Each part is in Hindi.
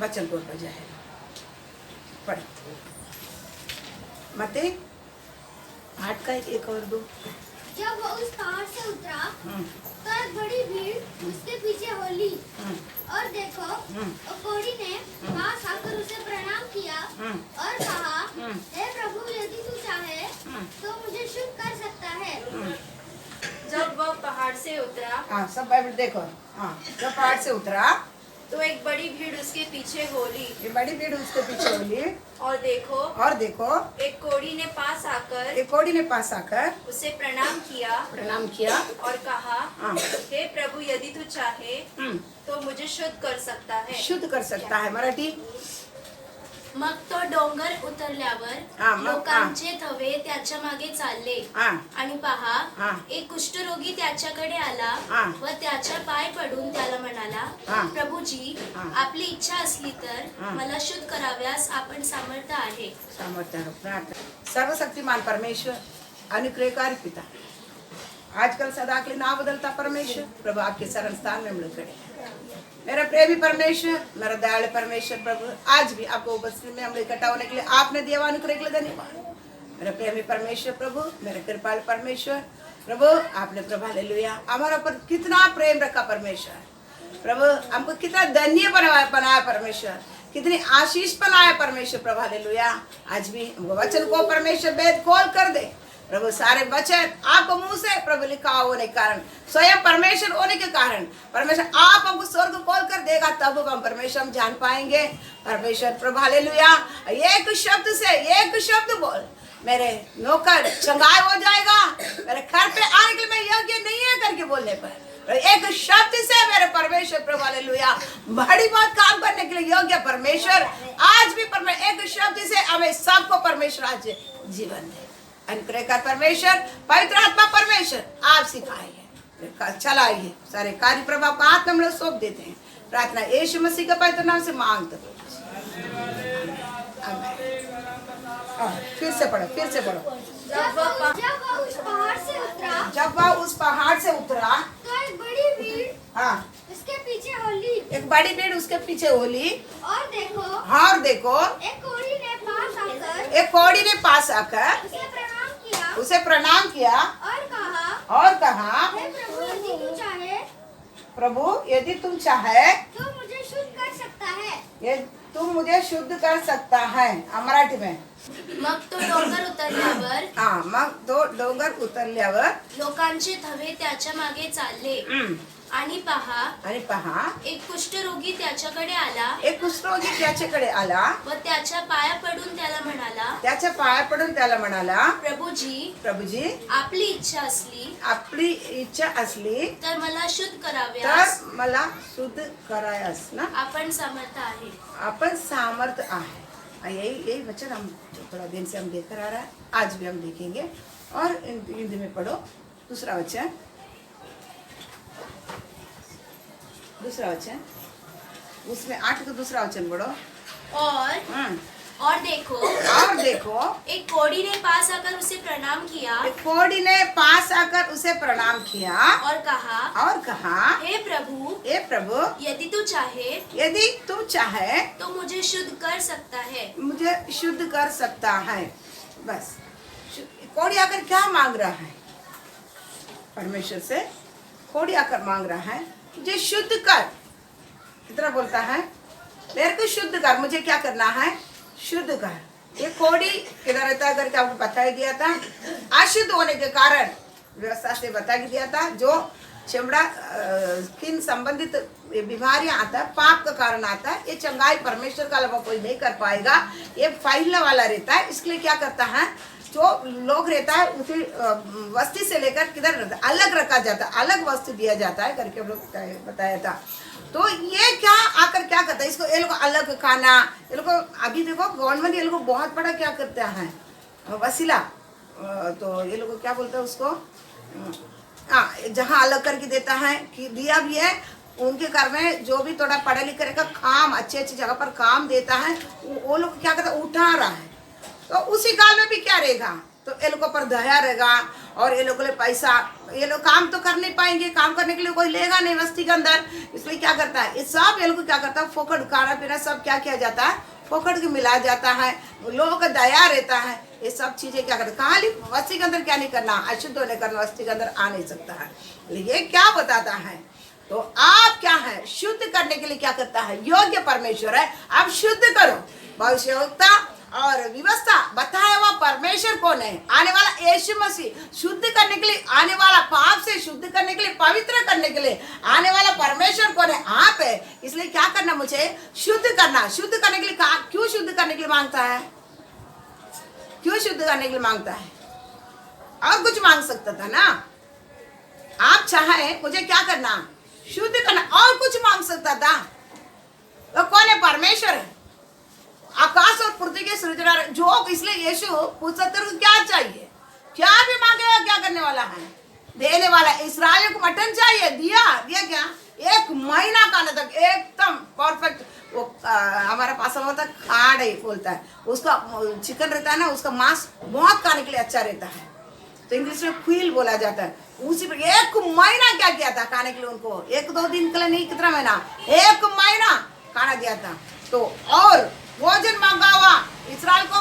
वचन बोल जाएगा। पढ़ मते 8 का 1 और 2। जब वो उस पहाड़ से उतरा तो एक बड़ी भीड़ उसके पीछे हो ली और देखो कोढ़ी ने पास आकर उसे प्रणाम किया और कहा, हे प्रभु, यदि तू चाहे तो मुझे शुद्ध कर सकता है। जब वह पहाड़ से उतरा, हाँ सब बाइबल देखो। हाँ जब पहाड़ से उतरा तो एक बड़ी भीड़ उसके पीछे हो ली। ये बड़ी भीड़ उसके पीछे हो ली और देखो एक कोढ़ी ने पास आकर एक कोढ़ी ने पास आकर उसे प्रणाम किया और कहा, हे प्रभु, यदि तू चाहे तो मुझे शुद्ध कर सकता है। शुद्ध कर सकता है। मराठी मग तो डोंगर उतरल्यावर हा, मग, लोकांचे थवे त्याच्या मागे चालले हा. आणि पहा हा. एक कुष्ठरोगी त्याच्याकडे आला हा. व त्याच्या पाय पडून त्याला म्हणाला, हा. प्रभुजी, हा. आपली इच्छा असली तर हा. मला शुद्ध कराव्यास आपण समर्थ आहे। सामर्थ्य प्रार्थना। सर्वशक्तिमान परमेश्वर, अनुग्रहकारी पिता, आजकल सदा के लिए ना बदलता परमेश्वर, प्रभु आपके शरण स्थान में हम लोग खड़े हैं। मेरा प्रेमी परमेश्वर, मेरा दयालु परमेश्वर, प्रभु आज भी आपको उपस्थिति में हम इकट्ठा होने के लिए आपने दिया हुआ अनुग्रह के लिए धन्यवाद। मेरा प्रेमी परमेश्वर प्रभु, मेरे कृपालु परमेश्वर प्रभु, आपने प्रभु हालेलुया हमारा पर कितना प्रेम रखा परमेश्वर प्रभु, हमको कितना धन्य बनाया परमेश्वर, कितनी आशीष बनाया परमेश्वर प्रभु हालेलुया। आज भी हमको वचन को परमेश्वर वेद खोल कर दे प्रभु, सारे वचन आपको मुंह से प्रभु लिखा होने के कारण, स्वयं परमेश्वर होने के कारण परमेश्वर आप हमको स्वर्ग खोल कर देगा, तब हम परमेश्वर हम जान पाएंगे परमेश्वर प्रभु हालेलुया। एक शब्द बोल, मेरे नौकर चंगाई हो जाएगा, मेरे घर पे आने के लिए मैं योग्य नहीं है करके बोलने पर एक शब्द से मेरे परमेश्वर प्रभु हालेलुया बड़ी बात काम करने के लिए योग्य परमेश्वर आज भी परमेश्वर एक शब्द से हमें सबको परमेश्वर आज जीवन दे। अनुग्रह का परमेश्वर, पवित्र आत्मा परमेश्वर आप सिखाइए, चलाइए, सारे कार्य प्रभाव का हाथ में हम लोग सौंप देते हैं। प्रार्थना यीशु मसीह के पवित्र नाम से मांगते हैं। फिर से पढ़ो। जब वह उस पहाड़ से उतरा तो एक बड़ी भीड़ उसके पीछे हो ली। एक बड़ी भीड़ उसके पीछे हो ली और देखो एक कोढ़ी ने पास आकर उसे प्रणाम किया और कहा, हे प्रभु, यदि तुम चाहे तो मुझे शुद्ध कर सकता है। ये तुम मुझे शुद्ध कर सकता है। मराठी में मग तो डोंगर उतरल्यावर लोकांचे थवे त्याच्या मागे चालले आणि पहा एक कुष्ठरोगी त्याच्याकडे आला व त्याच्या पाया पडून त्याला म्हणाला, प्रभुजी, आपली इच्छा असली तर मला शुद्ध कराव्यास ना आपण सामर्थ आहे। यही वचन हम थोड़ा दिन से हम लेकर आ रहा है, आज भी हम देखेंगे। और हिंदी में पढ़ो दूसरा वचन उसमें 8 का दूसरा वचन पढ़ो। और देखो एक कोढ़ी ने पास आकर उसे प्रणाम किया और कहा, हे प्रभु, यदि तू चाहे तो मुझे शुद्ध कर सकता है। बस कोढ़ी आकर क्या मांग रहा है परमेश्वर से? कोढ़ी आकर मांग रहा है, मुझे शुद्ध कर। इतना बोलता है, मेरे को शुद्ध कर, मुझे क्या करना है? शुद्ध कर। ये कोढ़ी किधर रहता है करके आपको बता ही दिया था। अशुद्ध होने के कारण व्यवस्था से बता ही दिया था, जो चमड़ा स्किन संबंधित बीमारियां आता है, पाप का कारण आता है। ये चंगाई परमेश्वर का अलावा कोई नहीं कर पाएगा, ये फैलने वाला रहता है। इसके लिए क्या करता है, जो लोग रहता है उसी वस्तु से लेकर किधर रहता है, अलग रखा जाता है, अलग वस्तु दिया जाता है करके हम लोग बताया था। तो ये क्या आकर क्या करता है, इसको ये लोग अलग खाना, ये लोग अभी देखो गवर्नमेंट ये लोग बहुत बड़ा क्या करता है वसीला, तो ये लोग क्या बोलते हैं उसको, जहाँ अलग करके देता है कि दिया भी है उनके घर में जो भी थोड़ा पढ़ा लिखा रहेगा, काम अच्छे जगह पर काम देता है, वो लोग क्या करता है उठा रहा है। तो उसी काल में भी क्या रहेगा, तो ये लोगों पर दया रहेगा, और ये लोग के लिए पैसा, ये लोग काम तो कर नहीं पाएंगे, काम करने के लिए कोई लेगा नहीं बस्ती के अंदर, इसलिए क्या करता है ये सब, ये लोग क्या करता है फोकट, खाना पीना सब क्या किया जाता है फोकट के मिला जाता है, लोगों का दया रहता है, ये सब चीजें क्या करते हैं। कहानी बस्ती के अंदर क्या नहीं करना, अशुद्ध होने करना, बस्ती के अंदर आ नहीं सकता है। ये क्या बताता है, तो आप क्या है शुद्ध करने के लिए क्या करता है, योग्य परमेश्वर है, आप शुद्ध करो। भविष्यवक्ता और व्यवस्था बताया हुआ परमेश्वर कौन है, आने वाला यीशु मसीह, शुद्ध करने के लिए आने वाला, पाप से शुद्ध करने के लिए, पवित्र करने के लिए आने वाला परमेश्वर कौन है, आप है। इसलिए क्या करना, मुझे शुद्ध करना। शुद्ध करने के लिए क्यों शुद्ध करने के लिए मांगता है, क्यों शुद्ध करने के लिए मांगता है, और कुछ मांग सकता था ना, आप चाहे मुझे क्या करना, शुद्ध करना, और कुछ मांग सकता था। तो कौन है, परमेश्वर है, आकाश और पृथ्वी के सृजनहार जो। इसलिए यीशु पूछ सकते हैं क्या चाहिए, क्या भी मांगेगा, क्या करने वाला है, देने वाला। इस्राएल को मटन चाहिए, दिया क्या, 1 महीना खाने तक एकदम परफेक्ट। वो हमारा पास होता खाड़ ही बोलता है, उसका चिकन रहता है ना, उसका मांस बहुत खाने के लिए अच्छा रहता है, तो इंग्लिश में क्विल बोला जाता है। उसी पर 1 महीना क्या किया था खाने के लिए उनको, 1-2 दिन के लिए नहीं, कितना महीना, 1 महीना खाना दिया था। तो और भोजन मांगा हुआ इस्राएल को,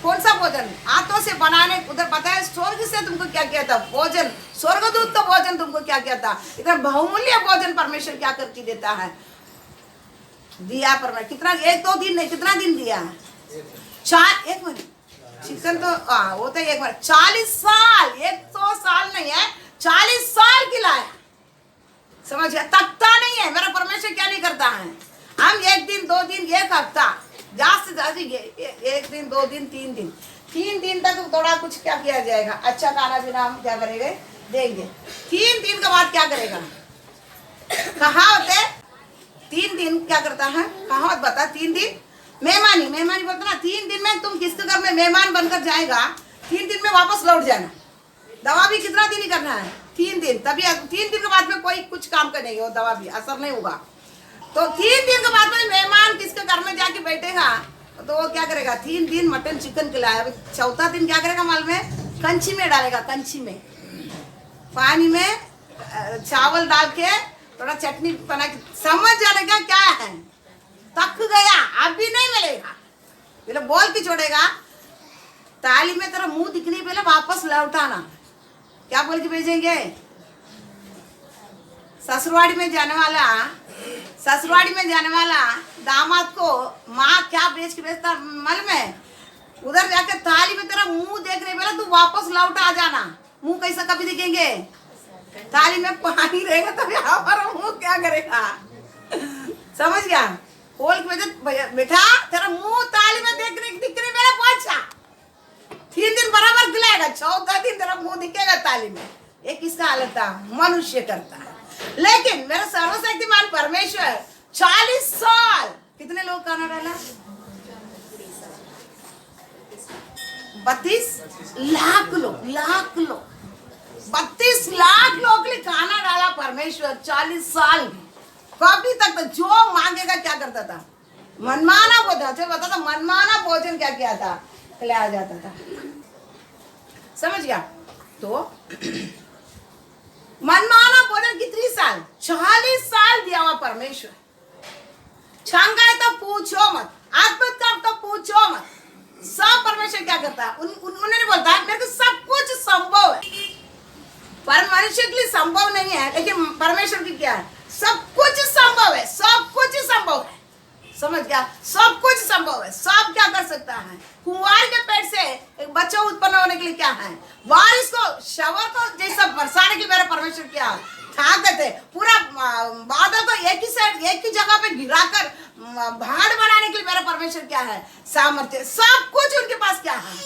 कौन सा भोजन, हाथों से बनाने, उधर बताया स्वर्ग से तुमको क्या किया था भोजन, स्वर्गदूत का भोजन तुमको क्या किया था, इतना बहुमूल्य भोजन परमेश्वर क्या करके देता है, दिया परमेश्वर। कितना, 1-2 दिन नहीं, कितना दिन दिया, 1 महीना। चिकन तो वो तो 1 महीना, 40 साल, 100 साल नहीं है, 40 साल खिलाया, समझ गया, तकता नहीं है। मेरा परमेश्वर क्या नहीं करता है, हम 1 दिन 2 दिन 1 हफ्ता ज्यादा ज्यादा 1 दिन 2 दिन 3 दिन तक थोड़ा कुछ क्या किया जाएगा, अच्छा खाना पीना हम क्या करेंगे, देंगे। 3 दिन के बाद क्या करेगा, कहाँ होते 3 दिन क्या करता है, कहाँ बता, 3 दिन मेहमानी बोलता ना, 3 दिन में तुम किसके घर में मेहमान बनकर जाएगा, 3 दिन में वापस लौट जाना। दवा भी कितना दिन ही करना है, 3 दिन, तभी 3 दिन के बाद में कोई कुछ काम करेंगे, वो दवा भी असर नहीं होगा। तो 3 दिन के बाद में मेहमान किसके घर में जाके बैठेगा, तो वो क्या करेगा, 3 दिन मटन चिकन खिलाया, 4था दिन क्या करेगा मालूम है, कंची में डालेगा, कंची में पानी में चावल डाल के थोड़ा चटनी बना के, समझ जाने का क्या है, थक गया अभी नहीं मिलेगा, पहले बोल के छोड़ेगा, ताली में तेरा मुंह दिखने पहले वापस लौटाना, क्या बोल के भेजेंगे। ससुरवाड़ी में जाने वाला दामाद को माँ क्या बेच के बेचता मालूम है, उधर जाकर थाली में तेरा मुंह देखने पहले तू वापस लौट आ जाना। मुंह कैसा कभी दिखेंगे, थाली में पानी रहेगा तभी हमारा मुंह क्या करेगा, समझ गया। बोल के बेटा तेरा मुंह थाली में दिखने पहले पहुंचा, 3 दिन बराबर खिलाएगा, 4था दिन तेरा मुंह दिखेगा थाली में। ये किसका हालत था, मनुष्य करता है। लेकिन मेरा सर्वशक्तिमान परमेश्वर 40 साल कितने लोग खाना डाला, 32 लाख लोग 32 लाख लोग के लिए खाना डाला परमेश्वर 40 साल। कभी तक तो जो मांगेगा क्या करता था, मनमाना भोजन, चल बता था, मनमाना भोजन क्या किया था, खिलाया जाता था, समझ गया। तो मनमाना भोजन कितनी साल, 40 साल दिया हुआ परमेश्वर। छंगा है तो पूछो मत, अद्भुत काम तो पूछो मत, सब परमेश्वर क्या करता है, उन्होंने बोलता है मेरे को सब कुछ संभव है, पर मनुष्य के लिए संभव नहीं है, लेकिन परमेश्वर की क्या है, सब कुछ संभव है, सब कुछ संभव है, समझ गया, सब कुछ संभव है, सब क्या कर सकता है। कुंवार के पेट से एक बच्चा उत्पन्न होने के लिए क्या है, बारिश को शवर को जैसा बरसाने के लिए मेरा परमेश्वर क्या ताकत है, पूरा बादल को एक ही साइड एक ही जगह पे गिराकर भाड़ बनाने के लिए मेरा परमेश्वर क्या है, सामर्थ्य, सब कुछ उनके पास क्या है।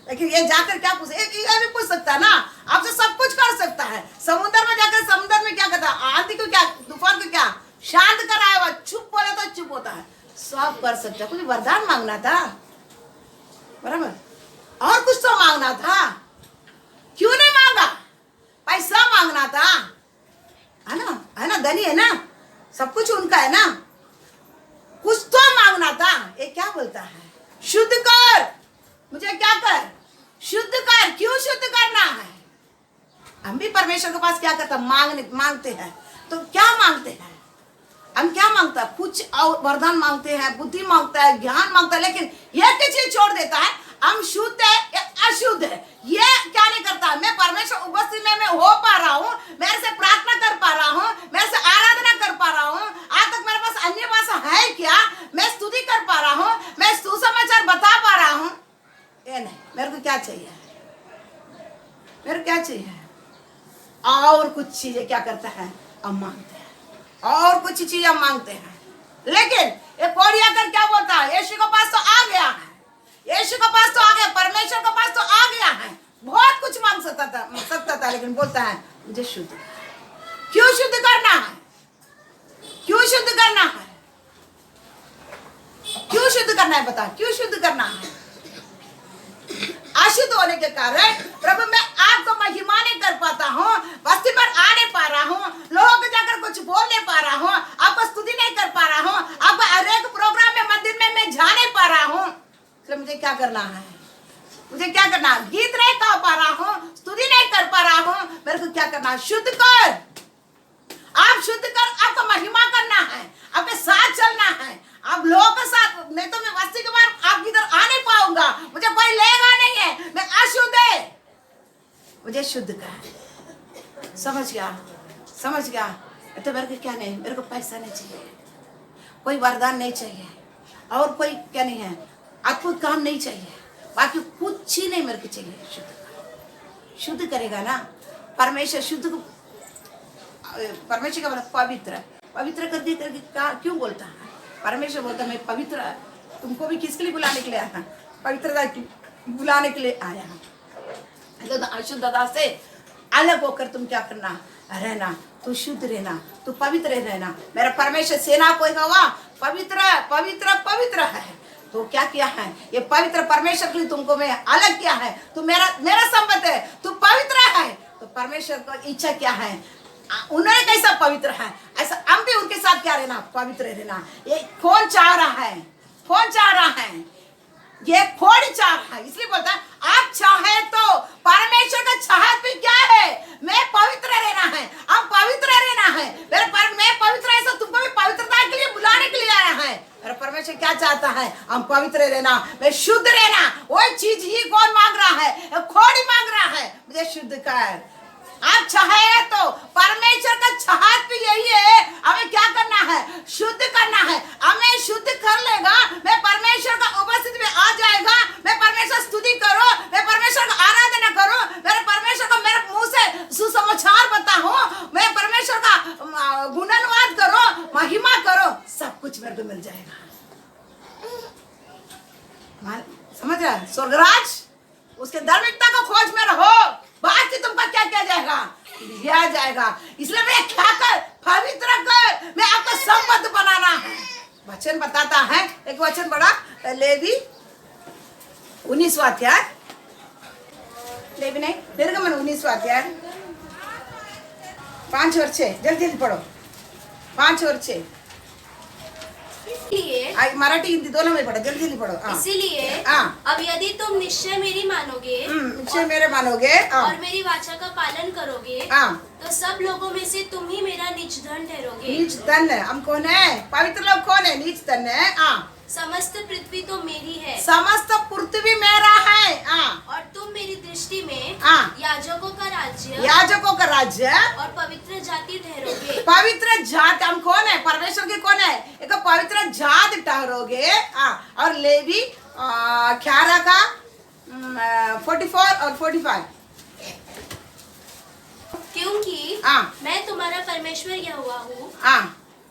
लेकिन ये जाकर क्या पूछ, ये भी पूछ सकता है ना, आपसे सब कुछ कर सकता है। समुद्र में जाकर समुद्र में क्या करता है, आंधी को क्या, तूफान को क्या शांत कराया हुआ, चुप बोले तो चुप होता है, सब कर सकता है। कुछ वरदान मांगना था, बराबर, और कुछ तो मांगना था, क्यों नहीं मांगा, पैसा मांगना था, है ना, धनी है ना, सब कुछ उनका है ना, कुछ तो मांगना था। ये क्या बोलता है, शुद्ध कर, मुझे क्या कर, शुद्ध कर, क्यों शुद्ध करना है, हम भी परमेश्वर के पास क्या करते हैं, मांगते हैं। तो क्या मांगते हैं हम, क्या मांगता है? कुछ और वरदान मांगते हैं, बुद्धि मांगता है, ज्ञान मांगता है, लेकिन एक चीज छोड़ देता है, हम शुद्ध है या अशुद्ध है ये क्या नहीं करता। मैं परमेश्वर उपस्थिति में मैं हो पा रहा हूँ, मेरे से प्रार्थना कर पा रहा हूँ, मेरे से आराधना कर पा रहा हूँ, आज तक मेरे पास अन्य भाषा है क्या, मैं स्तुति कर पा रहा हूँ, मैं सुसमाचार बता पा रहा हूँ, ये नहीं। मेरे को क्या चाहिए, मेरे को क्या चाहिए? और कुछ चीजें क्या करता है, हम मांगते हैं, और कुछ चीजें हम मांगते हैं। लेकिन ये कोढ़ी आकर क्या बोलता है, यीशु के पास तो आ गया है, यीशु के पास तो आ गया, परमेश्वर के पास तो आ गया है, बहुत कुछ मांग सकता था, लेकिन बोलता है मुझे शुद्ध करना। क्यों शुद्ध करना है, क्यों शुद्ध करना है, क्यों शुद्ध करना है, बता क्यों शुद्ध करना है? अशुद्ध होने के कारण प्रभु मैं आपको महिमा नहीं कर पाता हूँ, बस्ती पर आ नहीं पा रहा हूँ, लोगों को जाकर कुछ बोल नहीं पा रहा हूँ, आपको स्तुति नहीं कर पा रहा हूँ, आपको हर एक प्रोग्राम में मंदिर में मैं जा नहीं पा रहा हूँ। तो मुझे क्या करना है, मुझे क्या करना है? गीत नहीं गा पा रहा हूँ, स्तुति नहीं कर पा रहा हूँ, मेरे को क्या करना है? शुद्ध कर, आप शुद्ध कर, आपको महिमा करना है, आपके साथ चलना है, आप लोगों के साथ। नहीं तो मैं वस्ती के बाद आप इधर आ नहीं पाऊंगा, मुझे कोई लेगा नहीं है, मैं अशुद्ध है, मुझे शुद्ध कर। समझ गया, समझ गया? तो मेरे को क्या नहीं, मेरे को पैसा नहीं चाहिए, कोई वरदान नहीं चाहिए, और कोई क्या नहीं है, अद्भुत काम नहीं चाहिए, बाकी कुछ ही नहीं मेरे को चाहिए। शुद्ध कर, शुद्ध करेगा ना परमेश्वर। शुद्ध को परमेश्वर का मतलब पवित्र, पवित्र कर दिए करके क्यों बोलता है? परमेश्वर बोलता है मैं पवित्र, तुमको भी किसके लिए बुलाने के लिए आया? पवित्रता बुलाने के लिए आया है। तो अशुद्धता से अलग होकर तुम क्या करना, रहना, तू शुद्ध रहना, तू पवित्र रहना। मेरा परमेश्वर सेना कोई हवा पवित्र पवित्र पवित्र है। तो क्या किया है, ये पवित्र परमेश्वर के लिए तुमको मैं अलग किया है, तू मेरा संबंध है, तू पवित्र है। तो परमेश्वर को इच्छा क्या है, उन्होंने कैसा पवित्र है ऐसा हम भी उनके साथ क्या रहना, पवित्र रहना। ये कौन चाह रहा है, कौन चाह रहा है? ये खोड़ी चाह रहा है, इसलिए बोलता है आप चाहे तो परमेश्वर का चाहत भी क्या है, मैं पवित्र रहना है, हम पवित्र रहना है। मैं पवित्र ऐसा तुमको भी पवित्रता के लिए बुलाने के लिए आया है। मेरा परमेश्वर क्या चाहता है, हम पवित्र रहना, मैं शुद्ध रहना। वही चीज ही कौन मांग रहा है, खोड़ी मांग रहा है, मुझे शुद्ध कर। आप चाहे तो परमेश्वर का चाहत भी यही है, हमें क्या करना है, शुद्ध करना है। हमें शुद्ध कर लेगा, मैं परमेश्वर का उपस्थिति में आ जाएगा, मैं परमेश्वर स्तुति करो, मैं परमेश्वर का आराधना करो, मेरे परमेश्वर का मेरे मुंह से सुसमाचार बताओ, मैं परमेश्वर का गुणनवाद करो, महिमा करो, सब कुछ मेरे को मिल जाएगा। समझ रहा है? स्वर्गराज उसके धार्मिकता का खोज में रहो, बाकी तुमका क्या किया जाएगा, दिया जाएगा। इसलिए मैं क्या कर, पवित्र कर, मैं आपका संबंध बनाना है। वचन बताता है, एक वचन बड़ा, लेवी 19वां अध्याय, लेवी नहीं निर्गमन 19वां अध्याय 5 और 6, जल्दी जल्दी पढ़ो, 5 और 6। इसलिए मराठी हिंदी दोनों में पढ़ो, जल्दी जल्दी पढ़ो। इसीलिए अब यदि तुम निश्चय मेरी मानोगे, निश्चय मेरे मानोगे और मेरी वाचा का पालन करोगे, तो सब लोगों में से तुम ही मेरा निज धन ठहरोगे। नीच धन है, हम कौन है, पवित्र लोग कौन है, नीच धन है। समस्त पृथ्वी तो मेरी है, समस्त पृथ्वी मेरा है। और तुम मेरी दृष्टि में याजकों का राज्य, याजकों का राज्य और पवित्र जाति ठहरोगे। पवित्र जात, हम कौन है, परमेश्वर की कौन है, एक पवित्र जात ठहरोगे। और लेवी 11 का 44 और 45। क्योंकि मैं तुम्हारा परमेश्वर यहोवा हूँ,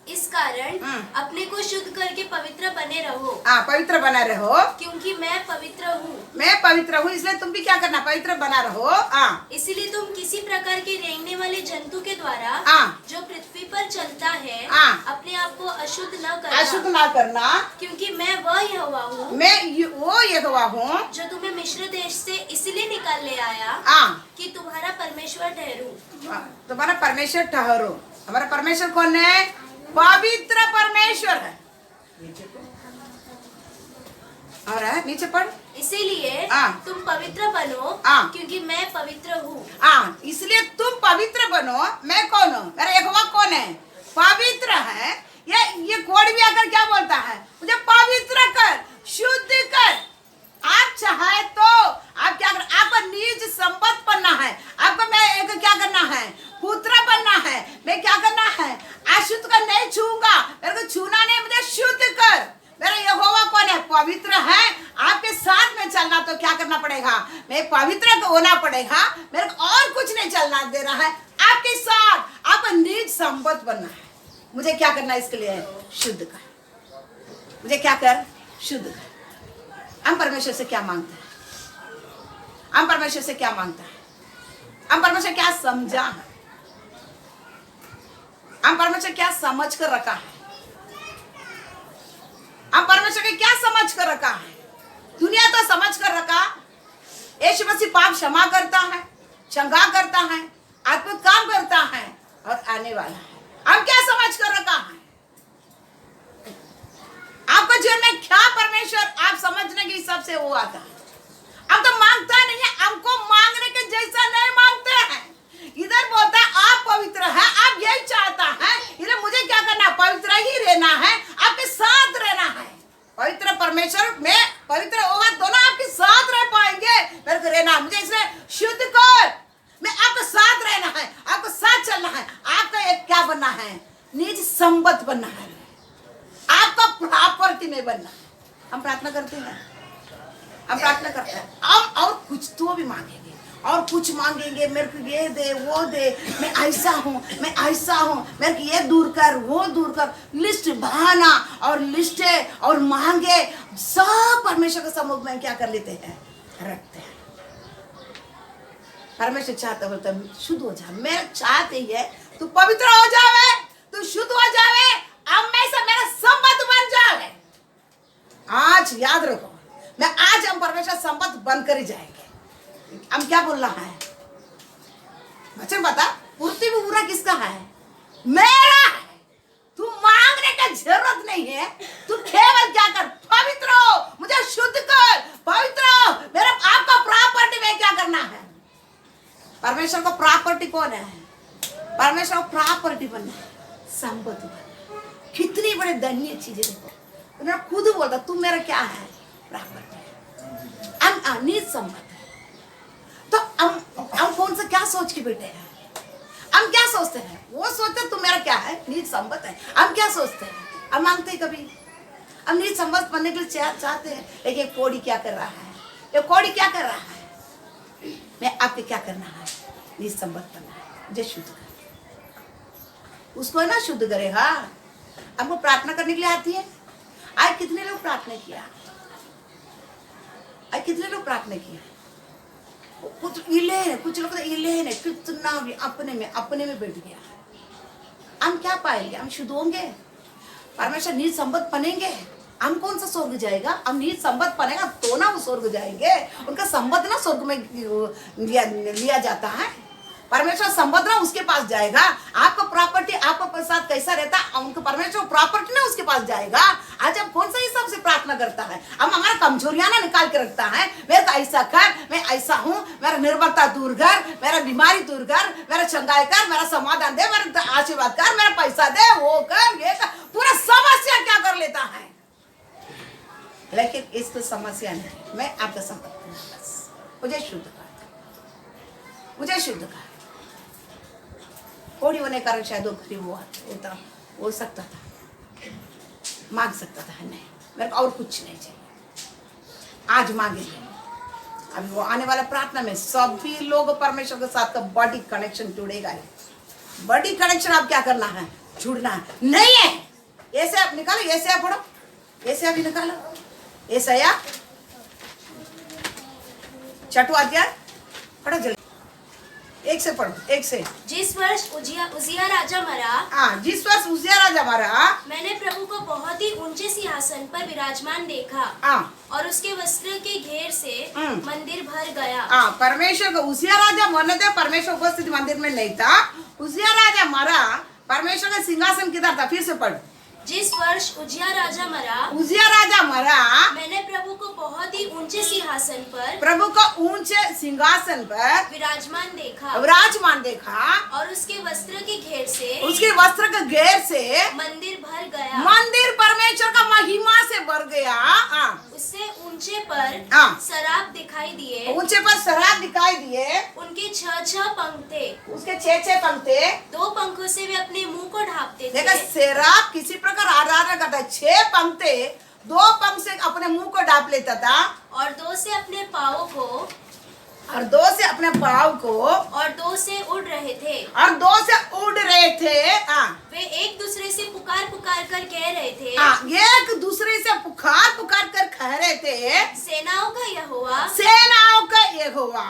इस कारण अपने को शुद्ध करके पवित्र बने रहो। पवित्र बना रहो, क्योंकि मैं पवित्र हूँ। मैं पवित्र हूँ, इसलिए तुम भी क्या करना, पवित्र बना रहो। इसलिए तुम किसी प्रकार के रेंगने वाले जंतु के द्वारा जो पृथ्वी पर चलता है अपने आप को अशुद्ध न करना, अशुद्ध ना करना, क्योंकि मैं वह यहोवा हूँ, मैं वो यहोवा हूँ जो तुम्हें मिस्र देश से इसलिए निकाल ले आया कि तुम्हारा परमेश्वर ठहरूं। तुम्हारा परमेश्वर ठहरो। हमारा परमेश्वर कौन है, पवित्र परमेश्वर है। और है नीचे पढ़, इसीलिए तुम पवित्र बनो क्योंकि मैं पवित्र हूँ। इसलिए तुम पवित्र बनो। मैं कौन हूँ? मेरा यहोवा कौन है? पवित्र है। ये कोड भी आकर क्या बोलता है? मुझे पवित्र कर, शुद्ध कर। आप चाहे तो आप क्या कर, आपको निज संपत्ति बनना है। आपको मैं एक क्या करना है? पुत्र बनना है। मैं क्या करना है? अशुद्ध का नहीं छूऊंगा। मेरे को छूना नहीं, मुझे शुद्ध कर। मेरा यहोवा कौन है? पवित्र है। आपके साथ में चलना तो क्या करना पड़ेगा? मैं पवित्र होना पड़ेगा। मेरे को और कुछ नहीं चलना दे रहा है। आपके साथ आपको निज संपत्ति बनना है। मुझे क्या करना है? इसके लिए शुद्ध कर। मुझे क्या कर? शुद्ध कर। हम परमेश्वर से क्या मांगते हैं? हम परमेश्वर से क्या मांगते हैं? हम परमेश्वर क्या समझा है? हम परमेश्वर क्या समझ कर रखा है? हम परमेश्वर के क्या समझ कर रखा है? दुनिया तो समझ कर रखा यीशु मसीह पाप क्षमा करता है, चंगा करता है, अद्भुत काम करता है और आने वाला है। हम क्या समझ कर रखा है? आपका जीवन में क्या परमेश्वर आप समझने के हिसाब से वो आता है। हम तो मांगता नहीं है, हमको मांगने के जैसा नहीं मांगते हैं। इधर बोलता है आप पवित्र है, आप यही चाहता है। इधर मुझे क्या करना? पवित्र ही रहना है, आपके साथ रहना है। पवित्र परमेश्वर में पवित्र होगा, दोनों आपके साथ रह पाएंगे। मेरे को रहना, मुझे इसलिए शुद्ध कर। मैं आपके साथ रहना है, आपको साथ चलना है। आपका एक क्या बनना है? निज संपत्ति बनना है। आपका प्रॉपर्टी में बनना है। हम प्रार्थना करते हैं, हम प्रार्थना करते हैं। हम और कुछ तो भी मांगेंगे और कुछ मांगेंगे। मेरे को ये दे, वो दे, मैं ऐसा हूँ, मैं ऐसा हूँ, मेरे को ये दूर कर, वो दूर कर। लिस्ट बहाना और लिस्टें और मांगे सब परमेश्वर के सम्मुख में क्या कर लेते हैं? रखते हैं। परमेश्वर चाहता बोलता शुद्ध हो जा। मैं चाहते ही है तू पवित्र हो जावे, तू शुद्ध हो जावे, अब मैं से मेरा संपत्ति बन जावे। आज याद रखो, मैं आज हम परमेश्वर संपत्ति बन कर ही जाएंगे। हम क्या बोल रहा है? बच्चे बता, पूर्ति भी पूरा किसका है? मेरा है। तू मांगने का जरूरत नहीं है। तू केवल क्या कर? पवित्र हो, मुझे शुद्ध कर, पवित्र हो। मेरा आपका प्रॉपर्टी में क्या करना है? परमेश्वर को प्रॉपर्टी कौन है? परमेश्वर को प्रॉपर्टी बनना है, संपत्ति बनना। कितनी बड़े धन्य चीजें देखो। तो खुद बोलता तू मेरा क्या है? प्रॉपर्टी है, निज संपत्ति। तो हम कौन सा क्या सोच के बैठे हैं? हम क्या सोचते हैं? वो सोचते हैं तू मेरा क्या है? निज संपत्ति है। हम क्या सोचते हैं? हम मांगते हैं कभी? हम निज संपत्ति बनने के लिए चाहते हैं। लेकिन ये कोड़ी क्या कर रहा है? ये कोड़ी क्या कर रहा है? मैं आपके क्या करना है? निज संपत्ति बनना है, मुझे शुद्ध कर। उसको है ना शुद्ध करेगा। हमको प्रार्थना करने के लिए आती है। आज कितने लोग प्रार्थना किया? आज कितने लोग प्रार्थना किया? कुछ इले है, कुछ लोग इले है, कितना भी अपने में बैठ गया। हम क्या पाएंगे? हम शुद्ध होंगे, परमेश्वर निज संपत्ति बनेंगे। हम कौन सा स्वर्ग जाएगा? हम निज संपत्ति बनेगा तो ना वो स्वर्ग जाएंगे। उनका संपत्ति ना स्वर्ग में लिया जाता है। परमेश्वर संपत्ति ना उसके पास जाएगा। आपका प्रॉपर्टी आपका साथ कैसा रहता है, उनका परमेश्वर प्रॉपर्टी ना उसके पास जाएगा। आज हम कौन सा हिसाब से प्रार्थना करता है? हम हमारा कमजोरियां ना निकाल के रखता है। मेरे को ऐसा कर, मैं ऐसा हूँ, मेरा निर्भरता दूर कर, मेरा बीमारी दूर कर, मेरा चंगाई कर, मेरा समाधान दे, मेरा आशीर्वाद कर, मेरा पैसा दे, वो कर, ये कर। पूरा समस्या क्या कर लेता है? लेकिन इसको समस्या नहीं। मैं आपका संपत्ति, बस मुझे शुद्ध कर, मुझे शुद्ध कर। थोड़ी होने कारण शायद वो गरीब होता हो सकता था, मांग सकता था। नहीं, मेरे को और कुछ नहीं चाहिए। आज मांगेंगे। अभी वो आने वाला प्रार्थना में सभी लोग परमेश्वर के साथ का बॉडी कनेक्शन जुड़ेगा। बॉडी कनेक्शन आप क्या करना है? जुड़ना है। नहीं है ऐसे आप निकालो, ऐसे आप पढ़ो, ऐसे अभी निकालो, ऐसा या छठो अध्याय पढ़ो जल्दी, एक से पढ़ो, एक से। जिस वर्ष उजिया राजा मरा, जिस वर्ष उजिया राजा मरा, मैंने प्रभु को बहुत ही ऊंचे सिंहासन पर विराजमान देखा और उसके वस्त्र के घेर से मंदिर भर गया। परमेश्वर को उजिया राजा मरने थे, परमेश्वर उपस्थित मंदिर में नहीं था। उजिया राजा मरा, परमेश्वर का सिंहासन किधर था? फिर से पढ़। जिस वर्ष उजिया राजा मरा, उजिया राजा मरा, मैंने प्रभु को बहुत ही ऊंचे सिंहासन पर, प्रभु को ऊंचे सिंहासन पर विराजमान देखा, विराजमान देखा, और उसके वस्त्र के घेर से, उसके वस्त्र के घेर से मंदिर भर गया। मंदिर परमेश्वर का महिमा से भर गया। उससे ऊंचे पर शराब दिखाई दिए, ऊंचे पर शराब दिखाई दिए, उनके 6 पंख थे, उसके 6 पंख थे। 2 पंखों से वे अपने मुंह को ढांपते देखा, थे, शराब किसी प्रकार आराधना करता है। 6 पंख थे, 2 पंख से अपने मुंह को ढांप लेता था, और 2 से अपने पाँवों को, और 2 से अपने पाँव को, और 2 से उड़ रहे थे, और 2 से उड़ रहे थे। वे एक दूसरे से पुकार पुकार कर कह रहे थे, एक दूसरे से पुकार पुकार कर कह रहे थे, सेनाओं का यहोवा, सेनाओं का यहोवा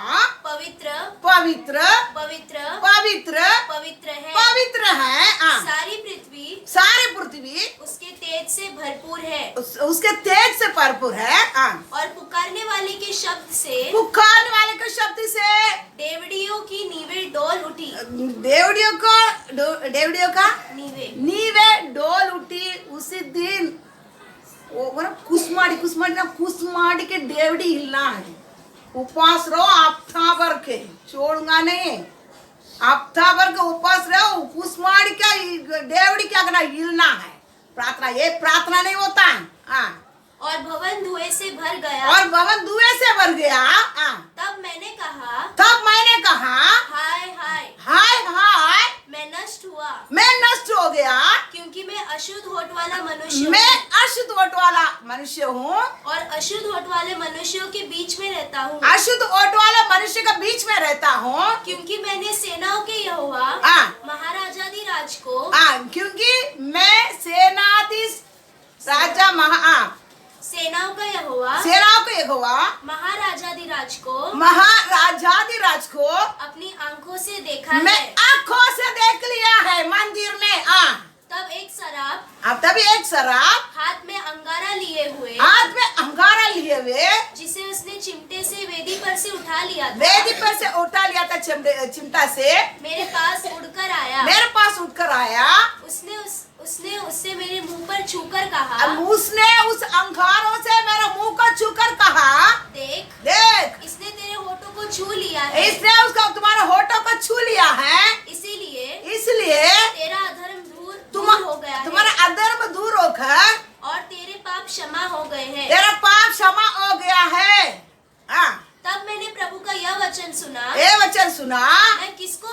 पवित्र पवित्र पवित्र पवित्र पवित्र है, पवित्र है। सारी पृथ्वी सारी पृथ्वी उसके तेज से भरपूर है, उसके तेज से भरपूर है। और पुकारने वाले के शब्द से, पुकारने वाले के शब्द से डेवड़ियों की नींवें डोल उठी, देवड़ियों का नीवे डोल उठी। उसी दिन कुसमाड़ी के देवड़ी हिलना है। उपवास रहो हफ्ता भर के, छोड़ूंगा नहीं। हफ्ता भर के उपवास रहो, कुसमाड़ी का देवड़ी क्या करना, हिलना है। प्रार्थना, ये प्रार्थना नहीं होता है। और भवन धुएं से भर गया, और भवन धुएं से भर गया। तब मैंने कहा, हाय हाय हाय हाय, मैं नष्ट हुआ, मैं नष्ट हो गया, क्योंकि मैं अशुद्ध होठ वाला मनुष्य मैं हूँ, अशुद्ध होठ वाला मनुष्य हूँ, और अशुद्ध होठ वाले मनुष्यों के बीच में रहता हूँ, अशुद्ध होठ वाले मनुष्य के बीच में रहता हूँ। क्योंकि मैंने सेनाओं के यहोवा महाराजाधिराज को, क्योंकि मैं सेनाधीश राजा सेनाओं का यहोवा सेनाओं के यहोवा महाराजाधिराज को, महाराजाधिराज को अपनी आंखों से देखा मैं है। आंखों से देख लिया है मंदिर में। तब एक शराब, अब तभी एक शराब हाथ में अंगारा लिए हुए, हाथ में अंगारा लिए हुए, जिसे उसने चिमटे से वेदी पर से उठा लिया था, वेदी पर से उठा लिया था, चिमटा से मेरे पास उड़कर आया। मेरे पास उठकर आया। उसने उससे मेरे मुंह पर छूकर कहा, उसने उस अंगारों से मेरे मुंह को छूकर कहा, देख इसने तेरे होठों को छू लिया है, इसने उसका तुम्हारे होठों को छू लिया है, इसीलिए तेरा अधर्म दूर हो गया है, तुम्हारा अधर्म दूर होकर और तेरे पाप क्षमा हो गए हैं। तेरा पाप क्षमा हो गया है। तब मैंने प्रभु का यह वचन सुना, मैं किसको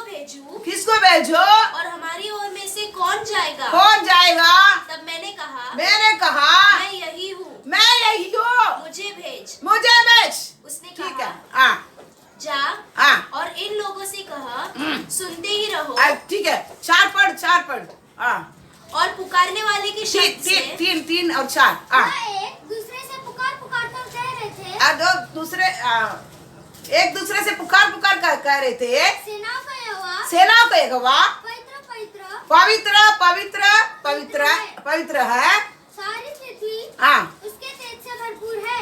भेजूं और हमारी ओर में से कौन जाएगा? तब मैंने कहा मैं यही हूँ, मुझे भेज। उसने कहा जा और इन लोगों से कहा, सुनते ही रहो। ठीक है, 4 पढ़। और पुकारने वाले के शब्द से 3 और 4 एक दूसरे से पुकार पुकार कर कह रहे थे, एक दूसरे से पुकार कर कह रहे थे, सेनाओं का यहोवा पवित्र पवित्र पवित्र पवित्र है। सारी पृथ्वी उसके तेज से भरपूर है,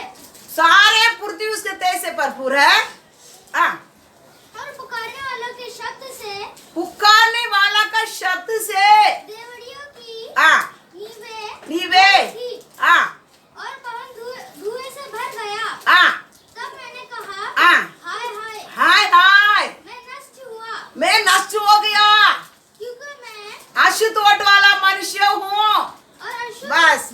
सारे पृथ्वी उसके तेज से भरपूर है। और पुकारने वालों के शब्द से, पुकारने वाला का शब्द से देवड़ियों की नीवे और भवन धुएं से भर गया। तब मैंने कहा हाय हाय, मैं नष्ट हो गया, क्योंकि मैं अशुद्ध होठ वाला मनुष्य हूँ। बस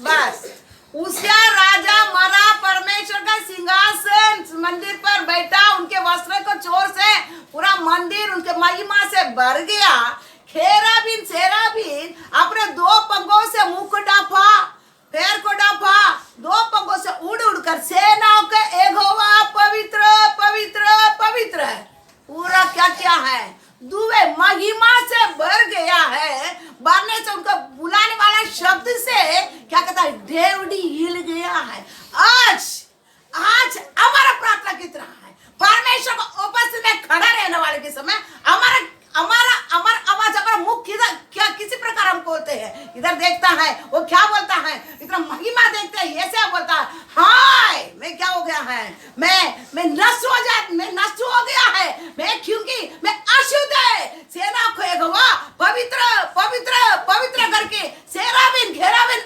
उसका राजा मरा, परमेश्वर का सिंहासन मंदिर पर बैठा, उनके वस्त्र को चोर से पूरा मंदिर उनके महिमा से भर गया। खेराबीन सेराबीन अपने 2 पंखों से मुंह को ढांपा, पैर को ढांपा, 2 पंखों से उड़ कर सेनाओं के यहोवा पवित्र पवित्र पवित्र है। पूरा क्या है, दुए महिमा से भर गया है। भरने से उनको बुलाने वाला शब्द से क्या कहता है, देवड़ी हिल गया है। आज हमारा प्रार्थना कितना है, परमेश्वर को उपस्थित में खड़ा रहने वाले के समय हमारा आवाज, हमारा मुख क्या किसी प्रकार हम बोलते हैं। इधर देखता है वो क्या बोलता है, इतना महिमा देखते हैं, ऐसे बोलता है, हाय मैं क्या हो गया है, मैं नष्ट हो गया है, मैं क्योंकि मैं अशुद्ध है। सेना को यहोवा पवित्र पवित्र पवित्र करके सेराबीन घेराबीन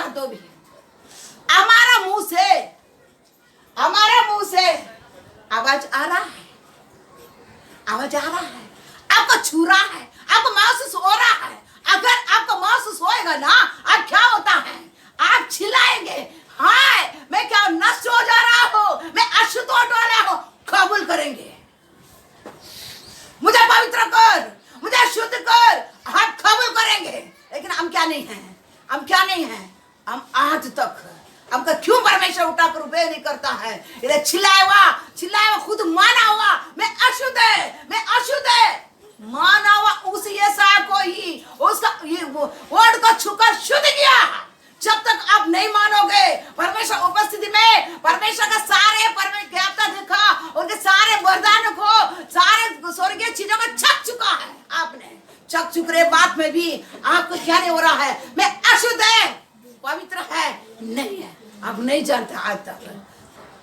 रहेगा तो भी हमारा मुंह से आवाज आ रहा है, आवाज आ रहा है, आपको छू रहा है, आपको महसूस हो रहा है। अगर आपको महसूस होएगा ना, अब क्या होता है, आप चिल्लाएंगे, हाय मैं क्या नष्ट हो जा रहा हूं, मैं अशुद्ध होने वाला हूं। कबूल करेंगे, मुझे पवित्र कर, मुझे शुद्ध कर, हम कबूल करेंगे। लेकिन हम क्या नहीं हैं, हम आज तक हमको क्यों परमेश्वर उठाकर उपयोग नहीं करता है? इधर चिल्लाया हुआ खुद माना हुआ मैं अशुद्ध है, माना हुआ उस यशाया को ही उसका वर्ड को छूकर शुद्ध किया। जब तक आप नहीं मानोगे परमेश्वर उपस्थिति में, परमेश्वर का सारे परमेश्वर देखा, उनके सारे वरदानों को, सारे स्वर्गीय चीजों को छक चुका है। आपने छक चुके बात में भी आपको क्या नहीं हो रहा है, मैं अशुद्ध है, पवित्र है नहीं है। आप नहीं जानते आज तक,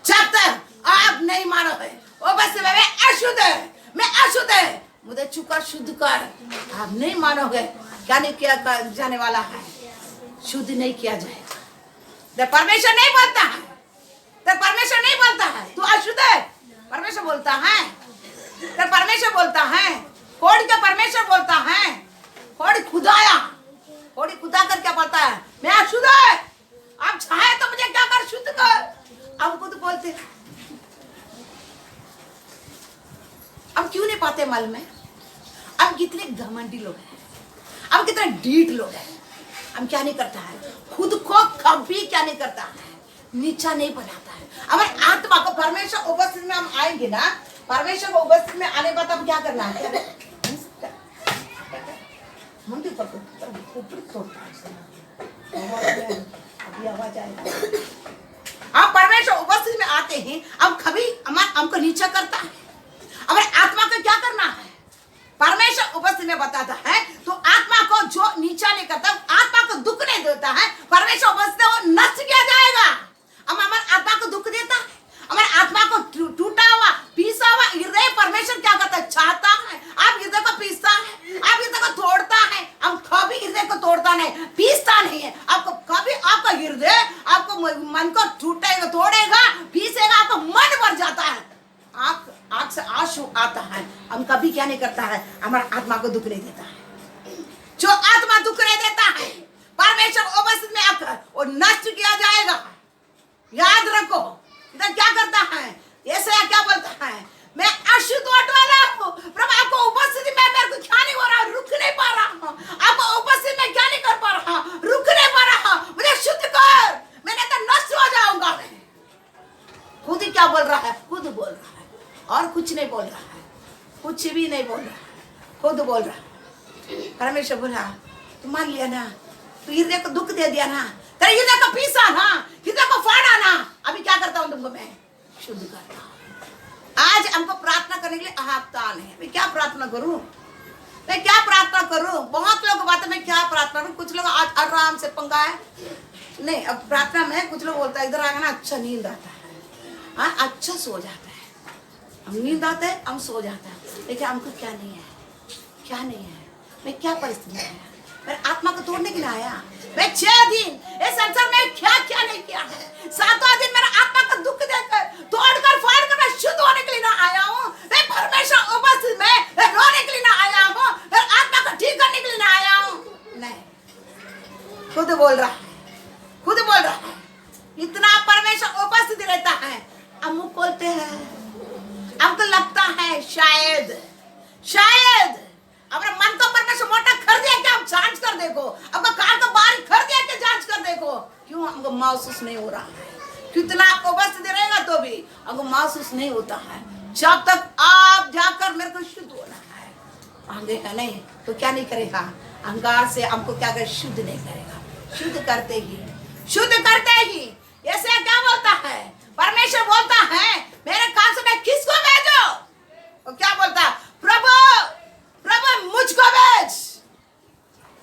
जब तक आप नहीं मानोगे उपस्थिति में मैं अशुद्ध है, मुझे चुका शुद्ध कर, आप नहीं मानोगे क्या नहीं किया जाने वाला है, शुद्ध नहीं किया जाएगा। तो परमेश्वर नहीं बोलता है, तू अशुद्ध है, परमेश्वर बोलता है, तो परमेश्वर बोलता है, कोड़ी का परमेश्वर बोलता है, कोड़ी खुदा कर क्या बोलता है, मैं अशुद्ध है, आप चाहे तो मुझे क्या कर, शुद्ध कर। हम खुद बोलते हैं, हम क्यों नहीं पाते मालूम है? हम कितने घमंडी लोग हैं, हम कितने ढीठ लोग हैं। हम क्या नहीं करता है, खुद को कभी क्या नहीं करता है, नीचा नहीं बनाता है। हमारे आत्मा को परमेश्वर उपस्थिति में हम आएंगे ना, परमेश्वर को उपस्थिति में आने के बाद हम क्या करना है, अभी आवाज आएगा। हम परमेश्वर उपस्थिति में आते हैं, हम कभी हमको नीचा करता है। हमारे आत्मा को क्या करना है, परमेश्वर उपस्थिति में बताता है, तो आत्मा को जो नीचा नहीं करता, आत्मा को दुख नहीं देता है, परमेश्वर उपस्थिति वो नष्ट किया जाएगा। हम हमारे आत्मा को दुख देता है, हमारे आत्मा को टूटा हुआ पीसा हुआ हृदय परमेश्वर क्या करता है, चाहता है। आप हृदय को पीसता है, आप हृदय को तोड़ता है, हम कभी हृदय को तोड़ता नहीं, पीसता नहीं है। आपको कभी आपका हृदय आपको मन को टूटेगा, तोड़ेगा, पीसेगा, आपका मन भर जाता है, आंख से आंसू आता है। हम कभी क्या नहीं करता है, हमारा आत्मा को दुख नहीं देता है। जो आत्मा दुख नहीं देता है, परमेश्वर उपस्थिति में आकर वो नष्ट किया जाएगा। याद रखो, इधर क्या करता है, ऐसा क्या बोलता है, मैं अशुद्ध वाला हूँ, प्रभु आपको उपस्थिति में मेरे को क्या नहीं हो रहा, रुक नहीं पा रहा हूँ, आपको उपस्थिति में क्या नहीं कर पा रहा, रुक नहीं पा रहा, मुझे शुद्ध कर, मैंने तो नष्ट हो जाऊंगा। खुद ही क्या बोल रहा है, खुद बोल रहा है, और कुछ नहीं बोल रहा है, कुछ भी नहीं बोल रहा है, खुद बोल रहा है। परमेश्वर बोला, तू मान लिया ना, तू हृदय को दुख दे दिया ना, तेरे हृदय को पीसा ना, हृदय को फाड़ा ना, अभी क्या करता हूँ तुमको, मैं शुद्ध करता हूँ। आज हमको प्रार्थना करने के लिए आह्वान है, मैं क्या प्रार्थना करूं, मैं क्या प्रार्थना करूं। बहुत लोग बात है, मैं क्या प्रार्थना करूं। कुछ लोग आज आराम से पंगा है नहीं, अब प्रार्थना में कुछ लोग बोलता है इधर आएगा ना अच्छा नींद आता है, हाँ अच्छा सो जाता है, हम नींद आता है हम सो जाता है। लेकिन हमको क्या नहीं है, क्या नहीं है, मैं क्या परिस्थिति में आया, मेरे आत्मा को तोड़ने के लिए आया। मैं 6 दिन इस संसार में क्या क्या नहीं किया है, 7वां दिन मेरा आत्मा का दुख देकर तोड़कर फाड़कर मैं शुद्ध होने के लिए ना आया हूँ, मैं परमेश्वर उपस्थिति में रोने के लिए ना आया हूँ, मैं आत्मा को ठीक करने के लिए ना आया हूँ। नहीं, खुद बोल रहा है, इतना परमेश्वर उपस्थित रहता है। हम मुंह खोलते हैं, हमको लगता है शायद अपने मन को परमेश्वर मोटा कर दिया कि हम जांच कर देखो, अपना कान को बारीक कर दिया कि जांच कर देखो, क्यों हमको महसूस नहीं हो रहा है। कितना उपस्थित रहेगा तो भी हमको महसूस नहीं होता है। जब तक आप जाकर मेरे को शुद्ध होना है, आगे का नहीं तो क्या नहीं करेगा, अहंकार से हमको क्या करे, शुद्ध नहीं करेगा। शुद्ध करते ही ऐसे क्या बोलता है, परमेश्वर बोलता है मेरे कान से मैं किसको भेजो, वो क्या बोलता है, प्रभु मुझको भेज।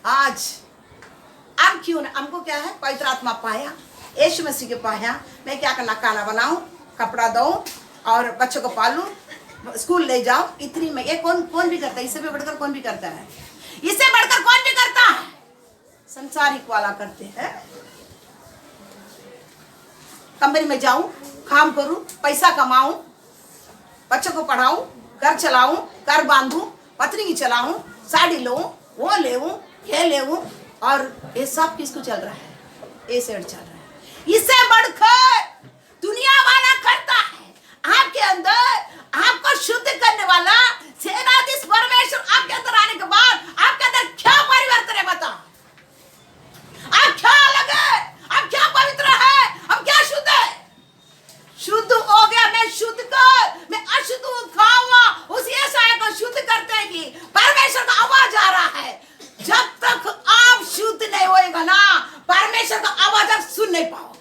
आज हम क्यों ना, हमको क्या है, पवित्र आत्मा पाया, यीशु मसीह को पाया, मैं क्या करना, खाना बनाऊं, कपड़ा दूं और बच्चों को पालूं, स्कूल ले जाओ, इतनी में ये कौन भी करता है, इससे भी बढ़कर कौन भी करता है, इससे बढ़कर कौन भी करता है, संसारिक वाला करते हैं। कंपनी में जाऊं, काम करूं, पैसा कमाऊं, बच्चों को पढ़ाऊं, घर चलाऊं, घर बांधूं, पत्नी की चलाऊं, साड़ी लूं, वो लेऊं, ये लेऊं, और ये सब किसको चल रहा है? ये सेठ चल रहा है। इससे बढ़कर दुनिया वाला करता है। आपके अंदर आपको शुद्ध करने वाला सेनाधीश परमेश्वर आपके अंदर आने के बाद आपके अंदर क्या परिवर्तन है? बताओ, आप क्या अलग है? आप क्या पवित्र है? हम क्या शुद्ध है? शुद्ध हो गया, मैं शुद्ध कर, मैं अशुद्ध हूं, खाऊंगा, उस यशाया को शुद्ध करते हैं कि परमेश्वर का आवाज आ रहा है। जब तक आप शुद्ध नहीं होएगा ना, परमेश्वर का आवाज आप सुन नहीं पाओगे।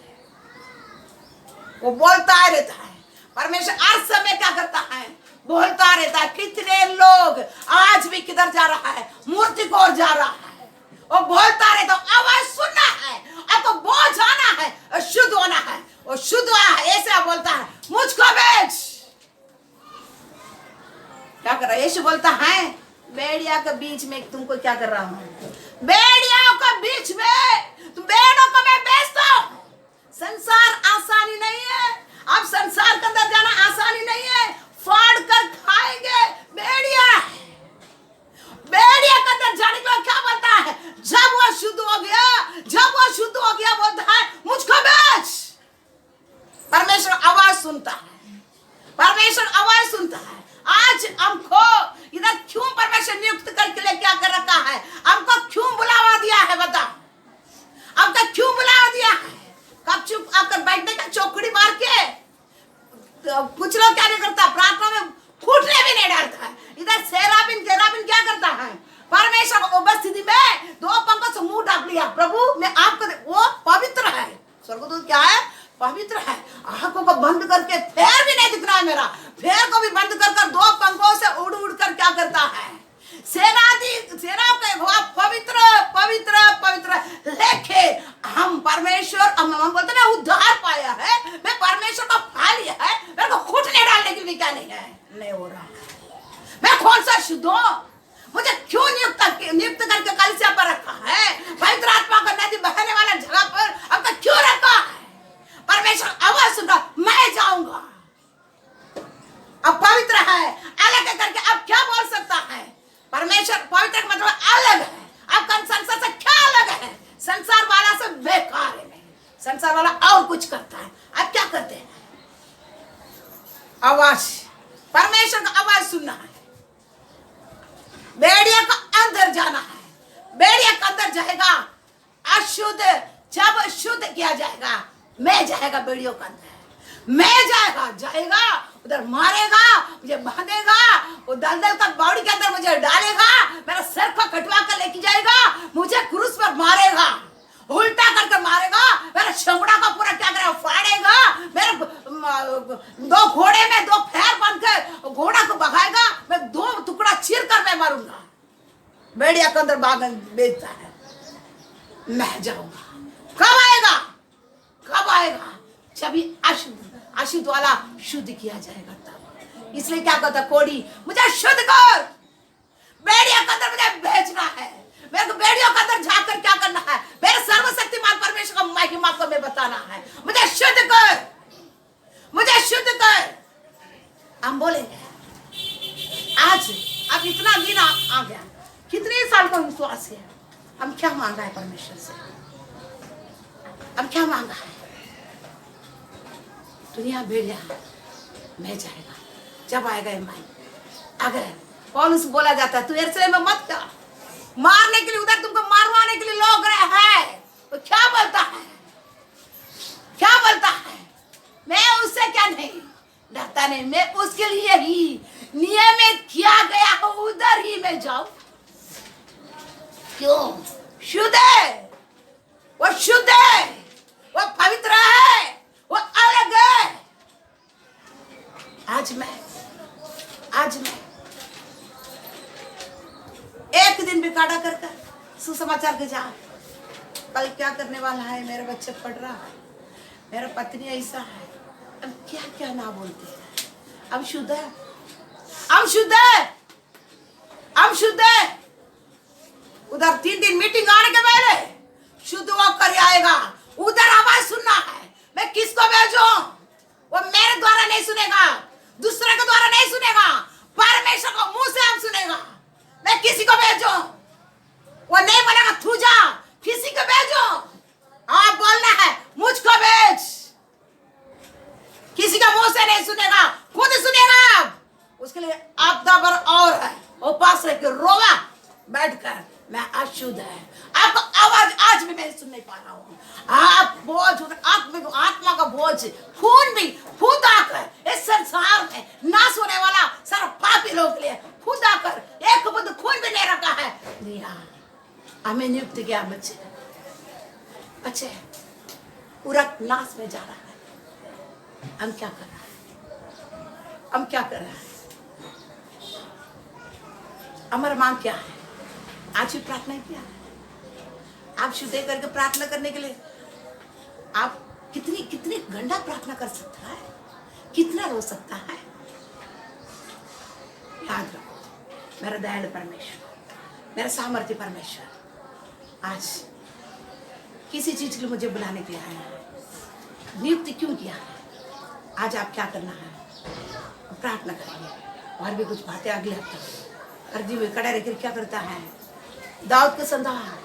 वो बोलता रहता है, परमेश्वर हर समय क्या करता है? बोलता रहता है। कितने लोग आज भी किधर जा रहा है? मूर्ति को ओर जा रहा है। वो बोलता रहता, आवाज सुनना है, आपको बोझ आना है, शुद्ध होना है। वो शुद्ध है, ऐसा बोलता है, मुझको भेज। क्या कर रहा है? यीशु बोलता है, भेड़िया के बीच में तुमको क्या कर रहा हूं? भेड़ियाओं के बीच में तुम भेड़ों को मैं बेचता हूं। संसार आसानी नहीं है। अब संसार के अंदर जाना आसानी नहीं है। फाड़ कर खाएंगे। भेड़िया भेड़िया के अंदर जाने के बाद क्या बोलता है? जब वो शुद्ध हो गया, बोलता है, मुझको बेच। परमेश्वर आवाज सुनता है। परमेश्वर आवाज सुनता है। आज हमको इधर क्यों परमेश्वर नियुक्त करके ले क्या कर रखा है? हमको क्यों बुलावा दिया है? बताओ, हमको क्यों बुलावा दिया है? कब चुप आकर बैठने का चौकड़ी मार के तो कुछ लोग क्या नहीं करता, प्रार्थना में फूटने भी नहीं डालता है। इधर सेराबिन केराबिन क्या करता है? परमेश्वर की उपस्थिति में दो पंखों से मुंह ढक लिया। प्रभु मैं आपको, वो पवित्र है। स्वर्गदूत क्या है? पवित्र है। आंखों को बंद करके पैर भी नहीं दिखना है मेरा, पैर को भी बंद कर दो पंखों से उड़ उड़ कर क्या करता है? सेनाओं के पवित्र पवित्र पवित्र। लेकिन हम परमेश्वर, हम बोलते ना उद्धार पाया है, मैं परमेश्वर का पा लिया है, मेरे को घुटने डालने के लिए क्या नहीं है? नहीं हो रहा। मैं कौन सा शुद्ध हूं? मुझे क्यों नियुक्त करके कलीसिया पर रखा है? पवित्र आत्मा का नदी बहने वाला जगह पर आपका क्यों रखा है? परमेश्वर आवाज सुन रहा, मैं जाऊंगा। अब पवित्र है, अलग करके अब क्या बोल सकता है? परमेश्वर पवित्र का मतलब अलग है। अब संसार से क्या अलग है? संसार वाला से बेकार है। संसार वाला और कुछ करता है, अब क्या करते हैं? आवाज, परमेश्वर का आवाज सुनना है। भेड़िया का अंदर जाना है। भेड़िया का अंदर जाएगा अशुद्ध, जब शुद्ध किया जाएगा, मैं जाएगा भेड़ियों का अंदर, मैं जाएगा उधर मारेगा, मुझे बांधेगा, वो दलदल का बावड़ी के अंदर मुझे डालेगा, मेरा सर को कटवा कर लेके जाएगा, मुझे क्रूस पर मारेगा, उल्टा करके मारेगा, मेरा चमड़ा का पूरा क्या करेगा? फाड़ेगा। मेरे दो घोड़े में दो पैर बांध कर घोड़ा को भगाएगा, मैं दो टुकड़ा चीर कर मैं मारूंगा। भेड़िया के अंदर बागन बेचता है। मैं जाऊंगा। कब आएगा? कब आएगा? जब अशुद्ध वाला शुद्ध किया जाएगा तब। इसलिए क्या कहता कोड़ी, मुझे शुद्ध कर। भेड़िया के अंदर मुझे भेजना है। मेरे को भेड़ियों के अंदर जाकर क्या करना है? मेरे सर्वशक्तिमान परमेश्वर का महिमा को मैं बताना है। मुझे शुद्ध कर, मुझे शुद्ध कर। हम बोलेंगे आज अब इतना दिन आ गया, कितने साल का विश्वास है? हम क्या मांगा है परमेश्वर से? हम क्या मांगा है? दुनिया भेड़िया मैं जाएगा, जब आएगा ईमान। अगर पौलुस बोला जाता है तू यरूशलेम में मत जा, मारने के लिए उधर तुमको मारवाने के लिए लोग रहे हैं, तो क्या बोलता है? क्या बोलता है? मैं उससे क्या नहीं डरता, नहीं, मैं उसके लिए ही नियमित किया गया हूं, उधर ही मैं जाऊं। क्यों? शुद्ध है, वो शुद्ध है, वो पवित्र है, वो अलग है। आज मैं एक दिन भी काटा कर सुसमाचार के जा, कल क्या करने वाला है? मेरा बच्चा पढ़ रहा है, मेरा पत्नी ऐसा है, अब क्या क्या ना बोलते हैं। हम शुद्ध है, हम शुद्ध है, हम शुद्ध है। उधर 3 मीटिंग आने के पहले शुद्ध होकर आएगा, उधर आवाज सुनना है। मैं किसको भेजूं? मैं सुन नहीं पा रहा हूँ। आप बोझ, आत्मा का बोझ खून भी खुदा कर इस संसार में नाश होने वाला सारा पापी लोग के लिए खुदा कर एक बूंद खून भी नहीं रखा है दिया। हमें नियुक्त किया बच्चे बच्चे पूरा नाश में जा रहा है। हम क्या कर रहे हैं? हम क्या कर रहे हैं? हमारा मांग क्या है? आज भी प्रार्थना किया है। आप शुद्ध करके प्रार्थना करने के लिए आप कितनी कितनी घंटा प्रार्थना कर सकता है, कितना रो सकता है। याद रखो मेरा दयालु परमेश्वर, मेरा सामर्थ्य परमेश्वर आज किसी चीज के लिए मुझे बुलाने के लिए आया है, नियुक्त क्यों किया है। आज आप क्या करना है? प्रार्थना करेंगे और भी कुछ बातें अगले हफ्ते अर्जी में खड़ा रहकर क्या करता है। दाऊद का संतान,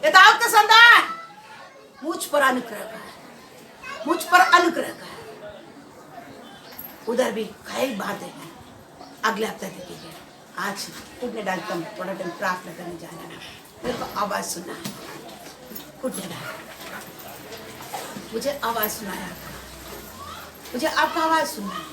ये दाऊद का संतान मुझ पर अनुग्रह का है, मुझ पर अनुग्रह का है। उधर भी कई बातें हैं, अगले हफ्ते देखेंगे। आज घुटने डालकर थोड़ा टाइम प्रार्थना करने जाना है। मेरे को आवाज सुनना है, घुटने डाल, मुझे आवाज सुनाया, मुझे आपका आवाज सुनना है।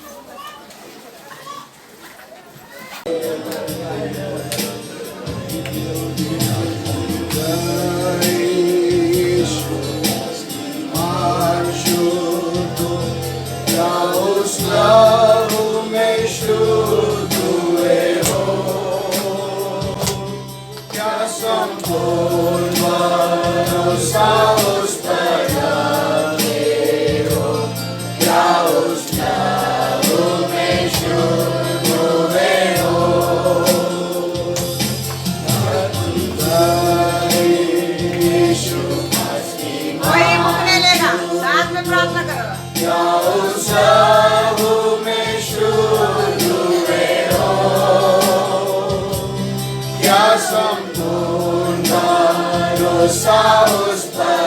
Some